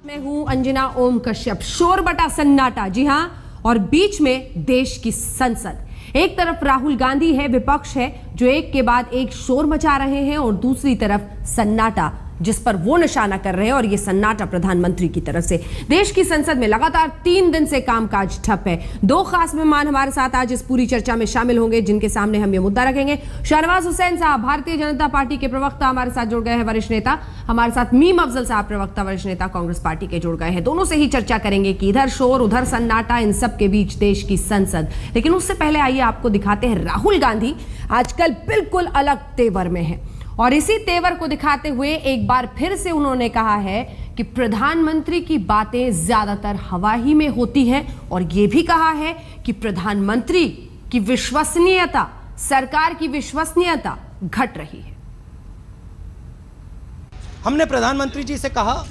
मैं हूं अंजना ओम कश्यप। शोर बटा सन्नाटा, जी हां, और बीच में देश की संसद। एक तरफ राहुल गांधी है, विपक्ष है जो एक के बाद एक शोर मचा रहे हैं, और दूसरी तरफ सन्नाटा जिस पर वो निशाना कर रहे हैं, और ये सन्नाटा प्रधानमंत्री की तरफ से। देश की संसद में लगातार 3 दिन से कामकाज ठप है। 2 खास मेहमान हमारे साथ आज इस पूरी चर्चा में शामिल होंगे, जिनके सामने हम ये मुद्दा रखेंगे। शहनवाज हुसैन साहब, भारतीय जनता पार्टी के प्रवक्ता, हमारे साथ जुड़ गए हैं, वरिष्ठ नेता। हमारे साथ मीम अफजल साहब, प्रवक्ता, वरिष्ठ नेता, कांग्रेस पार्टी के जुड़ गए हैं। दोनों से ही चर्चा करेंगे कि इधर शोर उधर सन्नाटा, इन सब के बीच देश की संसद। लेकिन उससे पहले आइए आपको दिखाते हैं राहुल गांधी आजकल बिल्कुल अलग तेवर में है, और इसी तेवर को दिखाते हुए एक बार फिर से उन्होंने कहा है कि प्रधानमंत्री की बातें ज्यादातर हवा ही में होती हैं, और यह भी कहा है कि प्रधानमंत्री की विश्वसनीयता, सरकार की विश्वसनीयता घट रही है। हमने प्रधानमंत्री जी से कहा,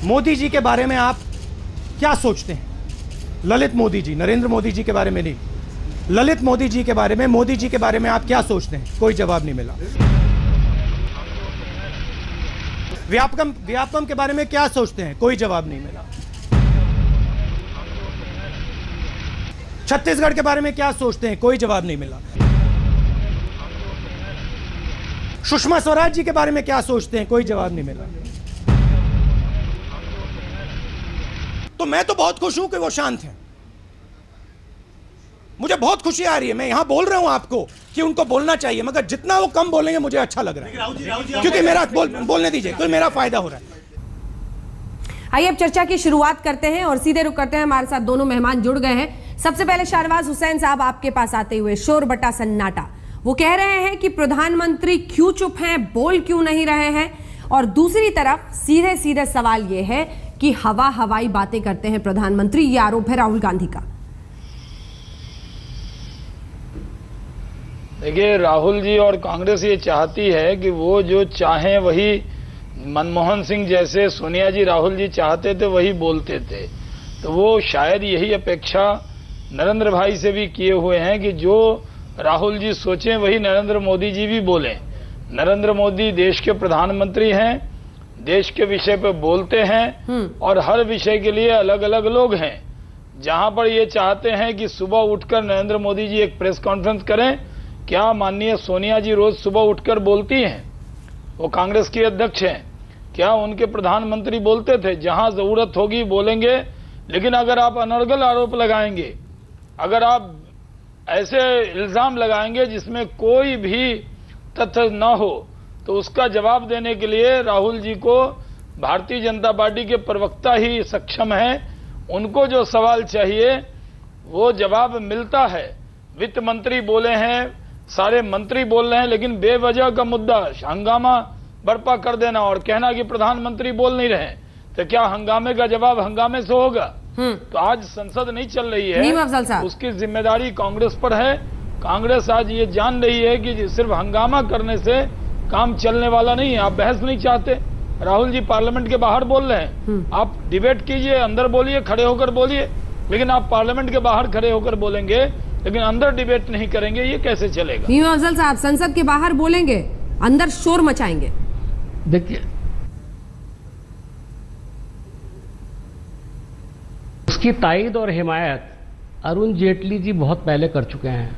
मोदी जी के बारे में आप क्या सोचते हैं? ललित मोदी जी, नरेंद्र मोदी जी के बारे में नहीं, ललित मोदी जी के बारे में, मोदी जी के बारे में आप क्या सोचते हैं? कोई जवाब नहीं मिला। व्यापकम के बारे में क्या सोचते हैं? कोई जवाब नहीं मिला। छत्तीसगढ़ के बारे में क्या सोचते हैं? कोई जवाब नहीं मिला। सुषमा स्वराज जी के बारे में क्या सोचते हैं? कोई जवाब नहीं मिला। तो मैं तो बहुत खुश हूं कि वो शांत हैं। मुझे बहुत खुशी आ रही है। मैं यहां बोल रहा हूं आपको कि उनको बोलना चाहिए, मगर जितना वो कम बोलेंगे मुझे अच्छा लग रहा है, क्योंकि मेरा बोलने दीजिए, कोई मेरा फायदा हो रहा है। आइए अब चर्चा की शुरुआत करते हैं और सीधे रुक करते हैं। हमारे साथ दोनों मेहमान जुड़ गए हैं। सबसे पहले शहनवाज हुसैन साहब, आपके पास आते हुए, शोर बटा सन्नाटा, वो कह रहे हैं कि प्रधानमंत्री क्यों चुप हैं, बोल क्यों नहीं रहे हैं, और दूसरी तरफ सीधे सीधे सवाल यह है कि हवाई बातें करते हैं प्रधानमंत्री। ये आरोप है राहुल गांधी का। देखिए, राहुल जी और कांग्रेस ये चाहती है कि वो जो चाहें वही, मनमोहन सिंह जैसे सोनिया जी राहुल जी चाहते थे वही बोलते थे। तो वो शायद यही अपेक्षा नरेंद्र भाई से भी किए हुए हैं कि जो राहुल जी सोचें वही नरेंद्र मोदी जी भी बोलें। नरेंद्र मोदी देश के प्रधानमंत्री हैं, देश के विषय पे बोलते हैं, और हर विषय के लिए अलग अलग लोग हैं। जहां पर ये चाहते हैं कि सुबह उठकर नरेंद्र मोदी जी एक प्रेस कॉन्फ्रेंस करें, क्या माननीय सोनिया जी रोज सुबह उठकर बोलती हैं? वो कांग्रेस की अध्यक्ष हैं। क्या उनके प्रधानमंत्री बोलते थे? जहां जरूरत होगी बोलेंगे, लेकिन अगर आप अनर्गल आरोप लगाएंगे, अगर आप ऐसे इल्जाम लगाएंगे जिसमें कोई भी तथ्य न हो, तो उसका जवाब देने के लिए राहुल जी को भारतीय जनता पार्टी के प्रवक्ता ही सक्षम हैं। उनको जो सवाल चाहिए वो जवाब मिलता है। वित्त मंत्री बोले हैं, सारे मंत्री बोल रहे हैं, लेकिन बेवजह का मुद्दा हंगामा बर्पा कर देना और कहना कि प्रधानमंत्री बोल नहीं रहे, तो क्या हंगामे का जवाब हंगामे से होगा? तो आज संसद नहीं चल रही है, उसकी जिम्मेदारी कांग्रेस पर है। कांग्रेस आज ये जान रही है कि सिर्फ हंगामा करने से काम चलने वाला नहीं है। आप बहस नहीं चाहते, राहुल जी पार्लियामेंट के बाहर बोल रहे हैं, आप डिबेट कीजिए, अंदर बोलिए, खड़े होकर बोलिए, लेकिन आप पार्लियामेंट के बाहर खड़े होकर बोलेंगे लेकिन अंदर डिबेट नहीं करेंगे, ये कैसे चलेगा? मीम अफजल साहब, संसद के बाहर बोलेंगे, अंदर शोर मचाएंगे। देखिए, उसकी तायद और हिमायत अरुण जेटली जी बहुत पहले कर चुके हैं।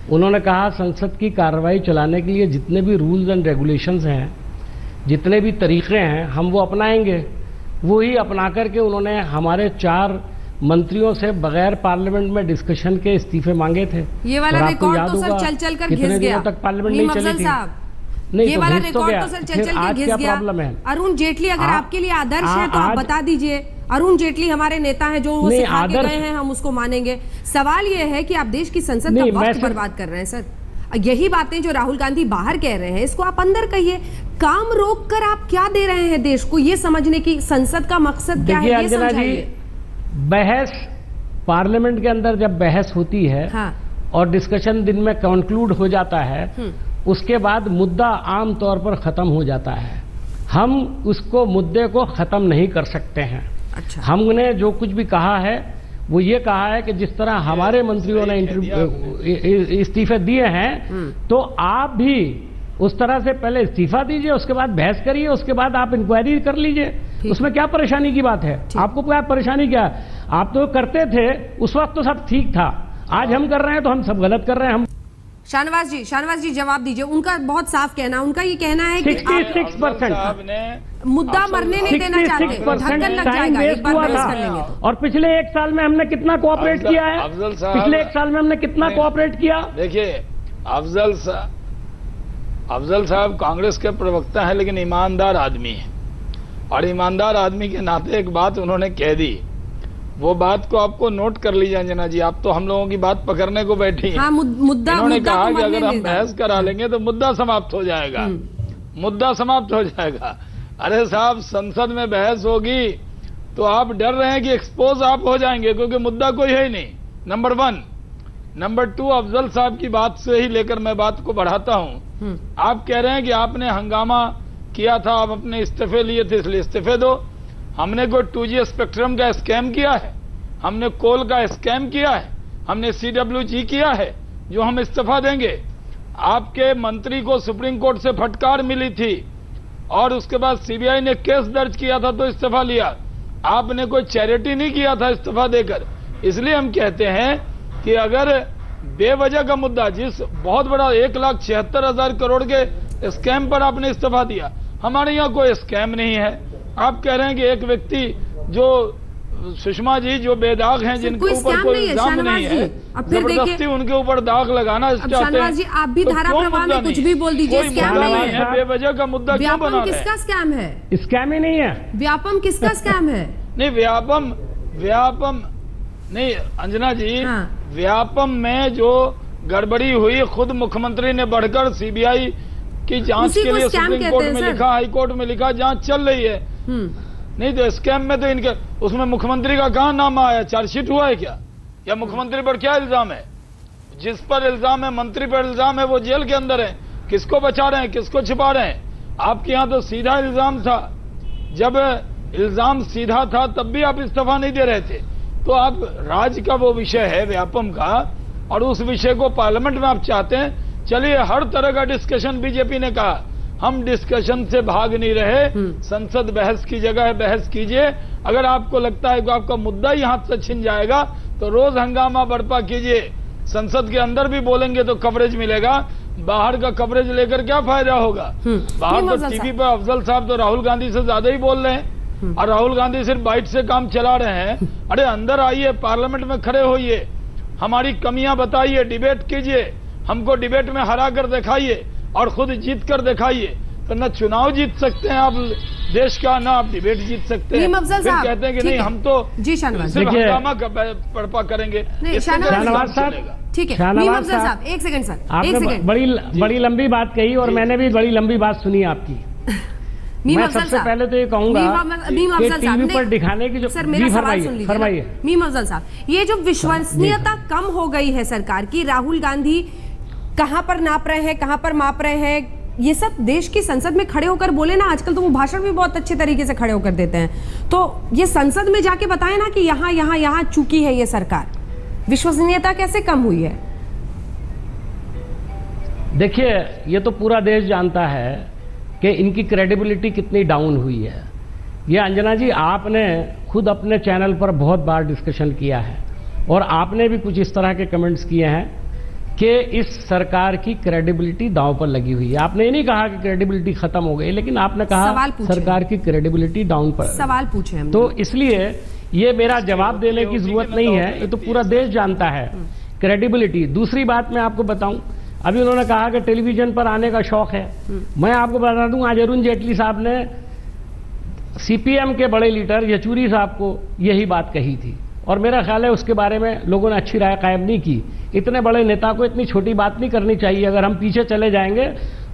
उन्होंने कहा संसद की कार्रवाई चलाने के लिए जितने भी रूल्स एंड रेगुलेशंस हैं, जितने भी तरीके हैं, हम वो अपनाएंगे। वो ही अपना करके उन्होंने हमारे 4 मंत्रियों से बगैर पार्लियामेंट में डिस्कशन के इस्तीफे मांगे थे। ये वाला रिकॉर्ड तो सर चल कर घिस गया। कितने तक पार्लियामेंट नहीं चली थी? नहीं, ये वाला रिकॉर्ड तो सर चल के घिस गया। प्रॉब्लम है अरुण जेटली अगर आपके लिए आदर्श है तो आप बता दीजिए। अरुण जेटली हमारे नेता हैं, जो वो सिखा के गए हैं, हम उसको मानेंगे। सवाल ये है कि आप देश की संसद का वक्त बर्बाद कर रहे हैं सर। यही बातें जो राहुल गांधी बाहर कह रहे हैं, इसको आप अंदर कहिए। काम रोक कर आप क्या दे रहे हैं देश को, ये समझने की संसद का मकसद क्या है, ये समझाइए। बहस पार्लियामेंट के अंदर जब बहस होती है, हाँ, और डिस्कशन दिन में कंक्लूड हो जाता है, उसके बाद मुद्दा आम तौर पर खत्म हो जाता है। हम उसको मुद्दे को खत्म नहीं कर सकते हैं। अच्छा। हमने जो कुछ भी कहा है वो ये कहा है कि जिस तरह हमारे मंत्रियों ने इस्तीफे दिए हैं, तो आप भी उस तरह से पहले इस्तीफा दीजिए, उसके बाद बहस करिए, उसके बाद आप इंक्वायरी कर लीजिए। उसमें क्या परेशानी की बात है? आपको क्या परेशानी क्या है? आप तो करते थे उस वक्त तो सब ठीक था, आज हम कर रहे हैं तो हम सब गलत कर रहे हैं। हम शाहनवाज जी जवाब दीजिए। उनका बहुत साफ कहना, उनका ये कहना है कि 66% मुद्दा मरने नहीं देना चाहते, ढक्कन लग जाएगा एक बार बहस कर लेंगे तो। और पिछले एक साल में हमने कितना कोऑपरेट किया है? पिछले एक साल में हमने कितना कोऑपरेट किया? देखिए, अफजल साहब कांग्रेस के प्रवक्ता हैं, लेकिन ईमानदार आदमी है, और ईमानदार आदमी के नाते एक बात उन्होंने कह दी, वो बात को आपको नोट कर लीजिए अंजना जी। आप तो हम लोगों की बात पकड़ने को बैठी हैं। हाँ, उन्होंने कहा कि अगर हम बहस करा लेंगे तो मुद्दा समाप्त हो जाएगा, मुद्दा समाप्त हो जाएगा। अरे साहब, संसद में बहस होगी तो आप डर रहे हैं कि एक्सपोज आप हो जाएंगे, क्योंकि मुद्दा कोई है ही नहीं, नंबर 1। नंबर 2, अफजल साहब की बात से ही लेकर मैं बात को बढ़ाता हूं। आप कह रहे हैं कि आपने हंगामा किया था, आप अपने इस्तीफे लिए थे इसलिए इस्तीफे दो। हमने कोई 2G स्पेक्ट्रम का स्कैम किया है, हमने कोल का स्कैम किया है, हमने CWG किया है जो हम इस्तीफा देंगे? आपके मंत्री को सुप्रीम कोर्ट से फटकार मिली थी और उसके बाद CBI ने केस दर्ज किया था तो इस्तीफा लिया। आपने कोई चैरिटी नहीं किया था इस्तीफा देकर। इसलिए हम कहते हैं कि अगर बेवजह का मुद्दा, जिस बहुत बड़ा 1,76,000 करोड़ के स्कैम पर आपने इस्तीफा दिया, हमारे यहाँ कोई स्कैम नहीं है। आप कह रहे हैं कि एक व्यक्ति जो सुषमा जी जो बेदाग हैं, जिनके ऊपर कोई इल्जाम नहीं है, जबरदस्ती उनके ऊपर दाग लगाना चाहते हैं। आप भी धारा प्रवाह में कुछ भी बोल दीजिए, स्कैम नहीं है। बेवजह का मुद्दा क्यों बना रहे हैं? किसका स्कैम है? स्कैम ही नहीं है। व्यापम किसका स्कैम है? नहीं, व्यापम नहीं अंजना जी, व्यापम में जो गड़बड़ी हुई, खुद मुख्यमंत्री ने बढ़कर CBI की जांच के लिए सुप्रीम कोर्ट में लिखा, हाई कोर्ट में लिखा, जांच चल रही है। नहीं तो स्कैम में तो इनके, उसमें मुख्यमंत्री का कहां नाम आया? चार्जशीट हुआ है क्या? या मुख्यमंत्री पर क्या इल्जाम है? जिस पर इल्जाम है, मंत्री पर इल्जाम है, वो जेल के अंदर है। किसको बचा रहे हैं, किसको छिपा रहे हैं? आपके यहाँ तो सीधा इल्जाम था, जब इल्जाम सीधा था तब भी आप इस्तीफा नहीं दे रहे थे। तो आप राज्य का वो विषय है व्यापम का, और उस विषय को पार्लियामेंट में आप चाहते हैं। चलिए, हर तरह का डिस्कशन बीजेपी ने कहा, हम डिस्कशन से भाग नहीं रहे, संसद बहस की जगह है, बहस कीजिए। अगर आपको लगता है कि आपका मुद्दा ही हाथ से छिन जाएगा तो रोज हंगामा बर्पा कीजिए। संसद के अंदर भी बोलेंगे तो कवरेज मिलेगा, बाहर का कवरेज लेकर क्या फायदा होगा? बाहर तो टीवी पर अफजल साहब तो राहुल गांधी से ज्यादा ही बोल रहे हैं, और राहुल गांधी सिर्फ बाइट से काम चला रहे हैं। अरे अंदर आइए, पार्लियामेंट में खड़े होइए, हमारी कमियां बताइए, डिबेट कीजिए, हमको डिबेट में हरा कर दिखाइए और खुद जीत कर दिखाइए। तो न चुनाव जीत सकते हैं आप देश का, ना आप डिबेट जीत सकते हैं। फिर कहते हैं कि नहीं, हम तो सिर्फ हंगामा बर्पा करेंगे। शाहनवाज साहब, ठीक है, साहब एक सेकंड सर, आपने बड़ी लंबी बात कही और मैंने भी बड़ी लंबी बात सुनी आपकी। मैं सबसे पहले तो ये कहूंगा कि टीवी पर दिखाने की जो, सर मेरा सवाल सुन लीजिए, फरमाइए। मीम अफजल साहब, ये जो विश्वसनीयता कम हो गई है सरकार की, राहुल गांधी कहां पर नाप रहे हैं, कहां पर माप रहे हैं, ये सब देश की संसद में खड़े होकर बोले ना। आजकल तो वो भाषण भी बहुत अच्छे तरीके से खड़े होकर देते हैं। तो ये संसद में जाके बताएं ना कि यहाँ चूकी है ये सरकार। विश्वसनीयता कैसे कम हुई है? देखिए, ये तो पूरा देश जानता है कि इनकी क्रेडिबिलिटी कितनी डाउन हुई है। ये अंजना जी, आपने खुद अपने चैनल पर बहुत बार डिस्कशन किया है और आपने भी कुछ इस तरह के कमेंट्स किए हैं कि इस सरकार की क्रेडिबिलिटी दांव पर लगी हुई है। आपने ये नहीं कहा कि क्रेडिबिलिटी खत्म हो गई, लेकिन आपने कहा सरकार की क्रेडिबिलिटी डाउन पर। सवाल पूछे हम, तो इसलिए ये मेरा जवाब देने की जरूरत नहीं है, ये तो पूरा देश जानता है क्रेडिबिलिटी। दूसरी बात मैं आपको बताऊं, अभी उन्होंने कहा कि टेलीविजन पर आने का शौक है। मैं आपको बता दूं, आज अरुण जेटली साहब ने CPM के बड़े लीडर येचुरी साहब को यही बात कही थी, और मेरा ख्याल है उसके बारे में लोगों ने अच्छी राय कायम नहीं की। इतने बड़े नेता को इतनी छोटी बात नहीं करनी चाहिए। अगर हम पीछे चले जाएंगे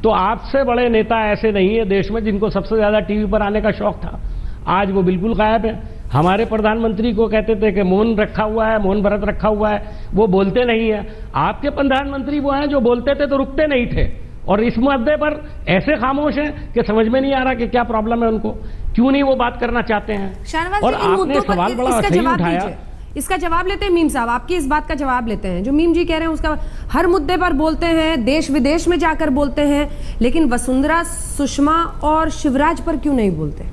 तो आपसे बड़े नेता ऐसे नहीं है देश में जिनको सबसे ज्यादा टीवी पर आने का शौक था। आज वो बिल्कुल गायब है। हमारे प्रधानमंत्री को कहते थे कि मौन रखा हुआ है, मौन व्रत रखा हुआ है, वो बोलते नहीं है। आपके प्रधानमंत्री वो हैं जो बोलते थे तो रुकते नहीं थे, और इस मुद्दे पर ऐसे खामोश हैं कि समझ में नहीं आ रहा कि क्या प्रॉब्लम है उनको, क्यों नहीं वो बात करना चाहते हैं। और आपने सवाल बड़ा सही उठाया, इसका जवाब लेते हैं मीम साहब, आपकी इस बात का जवाब लेते हैं। जो मीम जी कह रहे हैं उसका, हर मुद्दे पर बोलते हैं, देश विदेश में जाकर बोलते हैं, लेकिन वसुंधरा, सुषमा और शिवराज पर क्यों नहीं बोलते?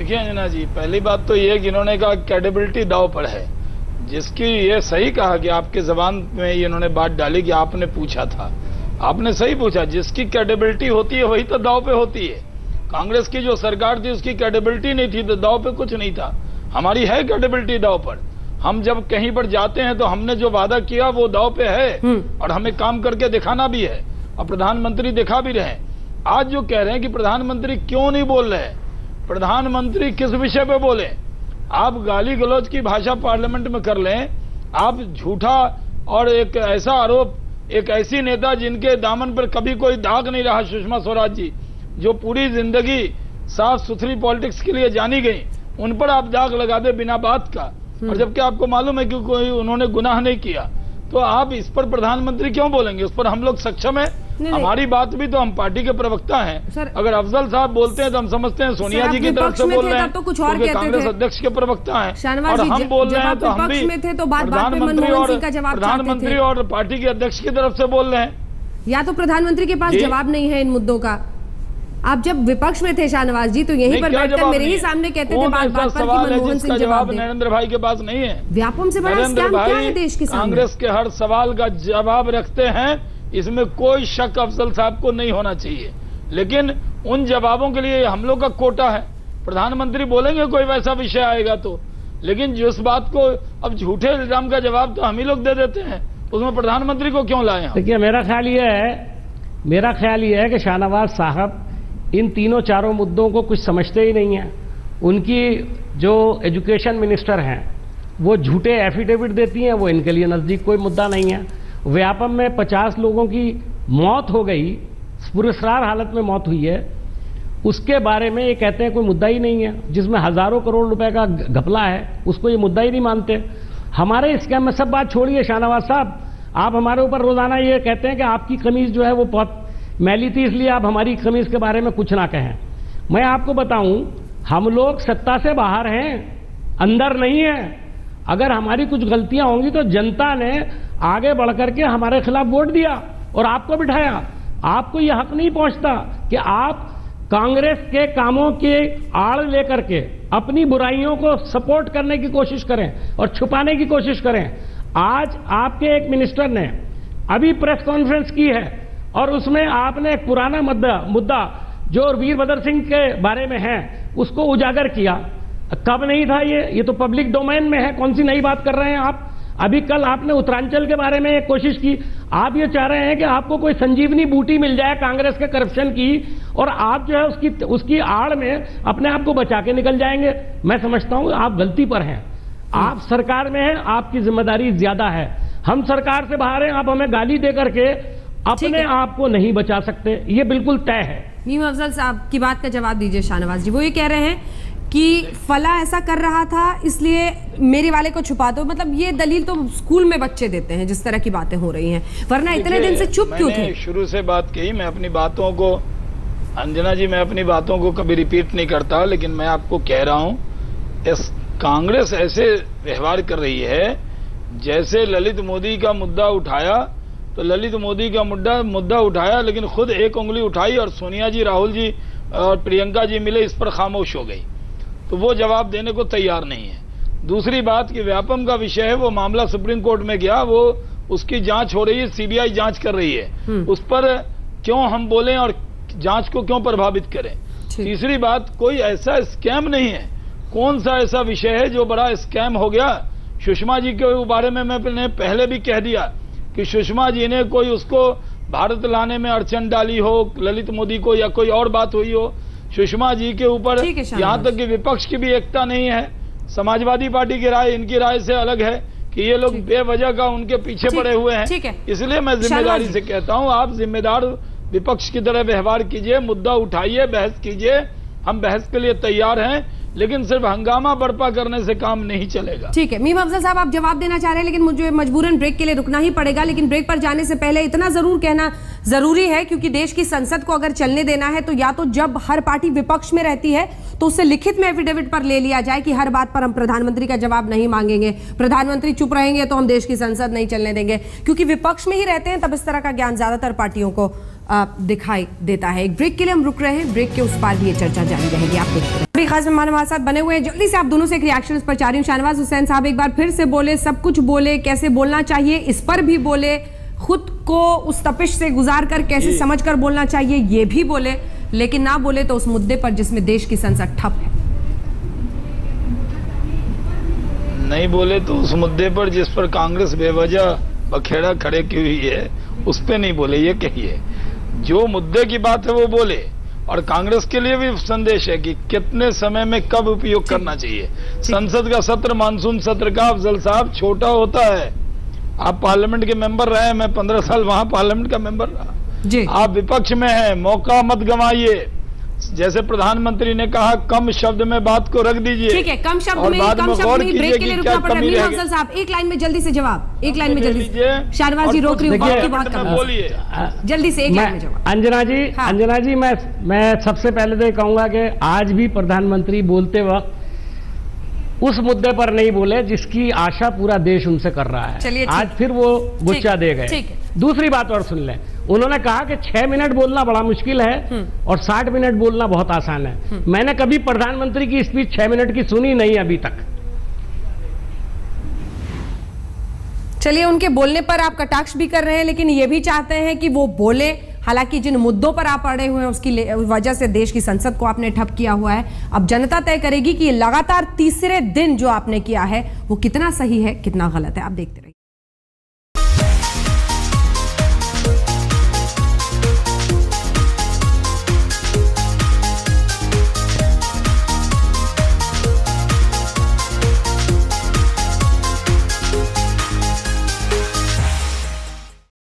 देखिए अंजना जी, पहली बात तो ये कि इन्होंने कहा क्रेडिबिलिटी दांव पर है, जिसकी ये सही कहा कि आपके जबान में इन्होंने बात डाली कि आपने पूछा था, आपने सही पूछा। जिसकी क्रेडिबिलिटी होती है वही तो दांव पे होती है। कांग्रेस की जो सरकार थी उसकी क्रेडिबिलिटी नहीं थी तो दांव पे कुछ नहीं था। हमारी है क्रेडिबिलिटी दांव पर। हम जब कहीं पर जाते हैं तो हमने जो वादा किया वो दांव पे है और हमें काम करके दिखाना भी है और प्रधानमंत्री दिखा भी रहे हैं। आज जो कह रहे हैं कि प्रधानमंत्री क्यों नहीं बोल रहे, प्रधानमंत्री किस विषय पे बोले? आप गाली गलौज की भाषा पार्लियामेंट में कर लें, आप झूठा और एक ऐसा आरोप, एक ऐसी नेता जिनके दामन पर कभी कोई दाग नहीं रहा, सुषमा स्वराज जी, जो पूरी जिंदगी साफ सुथरी पॉलिटिक्स के लिए जानी गई, उन पर आप दाग लगा दे बिना बात का, और जबकि आपको मालूम है कि कोई उन्होंने गुनाह नहीं किया, तो आप इस पर प्रधानमंत्री क्यों बोलेंगे? उस पर हम लोग सक्षम है। हमारी बात भी तो, हम पार्टी के प्रवक्ता हैं। अगर अफजल साहब बोलते हैं तो हम समझते हैं सोनिया जी की तरफ से बोल रहे हैं, तो कुछ और कहते कांग्रेस अध्यक्ष के प्रवक्ता हैं, और हम बोल रहे हैं तो हम भी प्रधानमंत्री और पार्टी के अध्यक्ष की तरफ से बोल रहे हैं। या तो प्रधानमंत्री के पास जवाब नहीं है इन मुद्दों का। आप जब विपक्ष में थे शाहनवाज जी तो यहीं पर बैठकर मेरे ही सामने कहते थे बात बात पर कि मनमोहन सिंह जवाब दें। नरेंद्र भाई के पास नहीं है। व्यापम से बड़ा स्कैम क्या है देश के सामने? कांग्रेस के हर सवाल का जवाब रखते हैं, इसमें कोई शक अफजल साहब को नहीं होना चाहिए, लेकिन उन जवाबों के लिए हम लोग का कोटा है। प्रधानमंत्री बोलेंगे कोई वैसा विषय आएगा तो, लेकिन जिस बात को अब झूठे इल्जाम का जवाब तो हम ही लोग दे देते हैं, उसमें प्रधानमंत्री को क्यों लाए? देखिए मेरा ख्याल ये है कि शाहनवाज साहब इन तीनों चारों मुद्दों को कुछ समझते ही नहीं है। उनकी जो एजुकेशन मिनिस्टर हैं वो झूठे एफिडेविट देती हैं, वो इनके लिए नज़दीक कोई मुद्दा नहीं है। व्यापम में 50 लोगों की मौत हो गई, पुरस्कार हालत में मौत हुई है, उसके बारे में ये कहते हैं कोई मुद्दा ही नहीं है, जिसमें हजारों करोड़ रुपए का घपला है, उसको ये मुद्दा ही नहीं मानते। हमारे स्कैम में सब बात छोड़िए शाहनवाज साहब, आप हमारे ऊपर रोजाना ये कहते हैं कि आपकी कमीज जो है वो बहुत मैली थी, इसलिए आप हमारी कमीज के बारे में कुछ ना कहें। मैं आपको बताऊं, हम लोग सत्ता से बाहर हैं, अंदर नहीं है। अगर हमारी कुछ गलतियां होंगी तो जनता ने आगे बढ़कर के हमारे खिलाफ वोट दिया और आपको बिठाया। आपको यह हक नहीं पहुंचता कि आप कांग्रेस के कामों के आड़ लेकर के अपनी बुराइयों को सपोर्ट करने की कोशिश करें और छुपाने की कोशिश करें। आज आपके एक मिनिस्टर ने अभी प्रेस कॉन्फ्रेंस की है और उसमें आपने एक पुराना मुद्दा जो वीरभद्र सिंह के बारे में है उसको उजागर किया। कब नहीं था ये तो पब्लिक डोमेन में है, कौन सी नई बात कर रहे हैं आप? अभी कल आपने उत्तरांचल के बारे में एक कोशिश की। आप ये चाह रहे हैं कि आपको कोई संजीवनी बूटी मिल जाए कांग्रेस के करप्शन की और आप जो है उसकी आड़ में अपने आप को बचा के निकल जाएंगे। मैं समझता हूं आप गलती पर हैं। आप सरकार में हैं, आपकी जिम्मेदारी ज्यादा है। हम सरकार से बाहर हैं, आप हमें गाली दे करके अपने आप को नहीं बचा सकते, ये बिल्कुल तय है। मीम अफजल साहब की बात का जवाब दीजिए शाहनवाज जी। वो ये कह रहे हैं कि फला ऐसा कर रहा था इसलिए मेरे वाले को छुपा दो। मतलब ये दलील तो स्कूल में बच्चे देते हैं जिस तरह की बातें हो रही हैं, वरना इतने दिन से चुप क्यों थे? शुरू से बात कही, मैं अपनी बातों को, अंजना जी, मैं अपनी बातों को कभी रिपीट नहीं करता, लेकिन मैं आपको कह रहा हूं इस कांग्रेस ऐसे व्यवहार कर रही है जैसे ललित मोदी का मुद्दा उठाया तो ललित मोदी का मुद्दा उठाया, लेकिन खुद एक उंगली उठाई और सोनिया जी, राहुल जी और प्रियंका जी मिले, इस पर खामोश हो गई, तो वो जवाब देने को तैयार नहीं है। दूसरी बात कि व्यापम का विषय है, वो मामला सुप्रीम कोर्ट में गया, वो उसकी जांच हो रही है, सीबीआई जांच कर रही है, उस पर क्यों हम बोलें और जांच को क्यों प्रभावित करें? तीसरी बात, कोई ऐसा स्कैम नहीं है। कौन सा ऐसा विषय है जो बड़ा स्कैम हो गया? सुषमा जी के बारे में मैंने पहले भी कह दिया कि सुषमा जी ने कोई उसको भारत लाने में अड़चन डाली हो, ललित मोदी को, या कोई और बात हुई हो, सुषमा जी के ऊपर यहाँ तक कि विपक्ष की भी एकता नहीं है। समाजवादी पार्टी की राय इनकी राय से अलग है कि ये लोग बेवजह का उनके पीछे पड़े हुए हैं। इसलिए मैं जिम्मेदारी से कहता हूँ, आप जिम्मेदार विपक्ष की तरह व्यवहार कीजिए, मुद्दा उठाइए, बहस कीजिए, हम बहस के लिए तैयार हैं, लेकिन सिर्फ हंगामा बर्पा करने से काम नहीं चलेगा। ठीक है मीम अफजल साहब, आप जवाब देना चाह रहे हैं, लेकिन मुझे मजबूरन ब्रेक के लिए रुकना ही पड़ेगा। लेकिन ब्रेक पर जाने से पहले इतना जरूर कहना जरूरी है, क्योंकि देश की संसद को अगर चलने देना है तो या तो जब हर पार्टी विपक्ष में रहती है तो उससे लिखित में एफिडेविट पर ले लिया जाए कि हर बात पर हम प्रधानमंत्री का जवाब नहीं मांगेंगे, प्रधानमंत्री चुप रहेंगे तो हम देश की संसद नहीं चलने देंगे, क्योंकि विपक्ष में ही रहते हैं तब इस तरह का ज्ञान ज्यादातर पार्टियों को दिखाई देता है। एक ब्रेक के लिए हम रुक रहे हैं, ब्रेक के उस पार भी ये चर्चा जारी रहेगी। आप देखते हैं बड़ी खास मेहमान हमारे साथ बने हुए हैं। जल्दी से आप दोनों से एक रिएक्शन इस पर चाह रही हूँ। शाहनवाज हुसैन साहब एक बार फिर से बोले, सब कुछ बोले, कैसे बोलना चाहिए इस पर भी बोले, खुद को उस तपिश से गुजार कर कैसे समझ कर बोलना चाहिए ये भी बोले, लेकिन ना बोले तो उस मुद्दे पर जिसमें देश की संसद ठप है। नहीं बोले तो उस मुद्दे पर जिस पर कांग्रेस बेवजह बखेड़ा खड़े की हुई है उस पे नहीं बोले, ये कहिए। जो मुद्दे की बात है वो बोले, और कांग्रेस के लिए भी संदेश है कि कितने समय में कब उपयोग करना चाहिए। संसद का सत्र मानसून सत्र का अफजल साहब छोटा होता है। आप पार्लियामेंट के मेंबर रहे, मैं 15 साल वहां पार्लियामेंट का मेंबर रहा जी। आप विपक्ष में हैं, मौका मत गंवाइए। जैसे प्रधानमंत्री ने कहा, कम शब्द में बात को रख दीजिए। ठीक है, कम शब्द में, कम शब्द में ब्रेक के लिए रुकना पड़ रहा है। अफजल साहब एक लाइन में जल्दी से जवाब, एक लाइन में जल्दी से। शाहनवाज जी रोक रही हूँ, की बात कर बोलिए जल्दी से, एक लाइन में जवाब। अंजना जी मैं सबसे पहले तो कहूंगा कि आज भी प्रधानमंत्री बोलते वक्त उस मुद्दे पर नहीं बोले जिसकी आशा पूरा देश उनसे कर रहा है। आज फिर वो गुच्चा दे गए। दूसरी बात और सुन लें, उन्होंने कहा कि 6 मिनट बोलना बड़ा मुश्किल है और 60 मिनट बोलना बहुत आसान है। मैंने कभी प्रधानमंत्री की स्पीच 6 मिनट की सुनी नहीं अभी तक। चलिए, उनके बोलने पर आप कटाक्ष भी कर रहे हैं, लेकिन ये भी चाहते हैं कि वो बोले। हालांकि जिन मुद्दों पर आप अड़े हुए हैं उसकी वजह से देश की संसद को आपने ठप किया हुआ है। अब जनता तय करेगी कि ये लगातार तीसरे दिन जो आपने किया है वो कितना सही है, कितना गलत है। आप देखते रहिए।